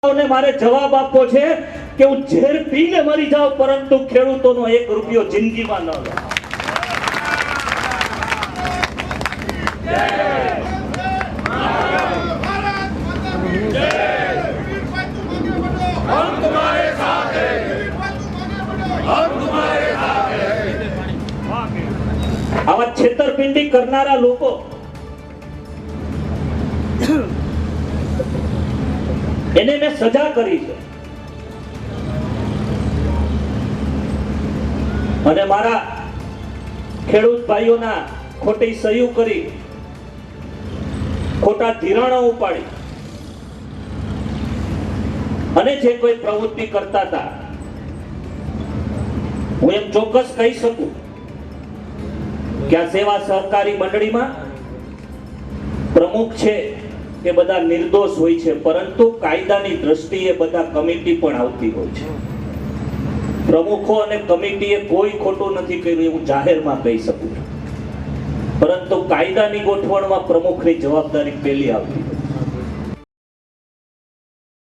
મારે જવાબ આપવો છે કે હું ઝેર પીને મરી જાઉં પરંતુ ખેડૂતોનો 1 રૂપિયો જિંદગીમાં ન લઉં। આવા છેતરપિંડી કરનારા લોકો એને મેં સજા કરી છે અને મારા ખેડૂત ભાઈઓના ખોટી સહી કરી ખોટા ધિરાણો ઉપાડી અને જે કોઈ પ્રવૃત્તિ કરતા હતા હું એમ ચોક્કસ કહી શકું કે આ સેવા સહકારી મંડળીમાં પ્રમુખ છે કે બધા નિર્દોષ હોય છે, પરંતુ કાયદાની દ્રષ્ટિએ બધા કમિટી પણ આવતી હોય છે। પ્રમુખો અને કમિટીએ કોઈ ખોટું નથી કર્યું એવું જાહેરમાં કહી શકું છું, પરંતુ કાયદાની ગોઠવણમાં પ્રમુખની જવાબદારી પહેલી આવતી।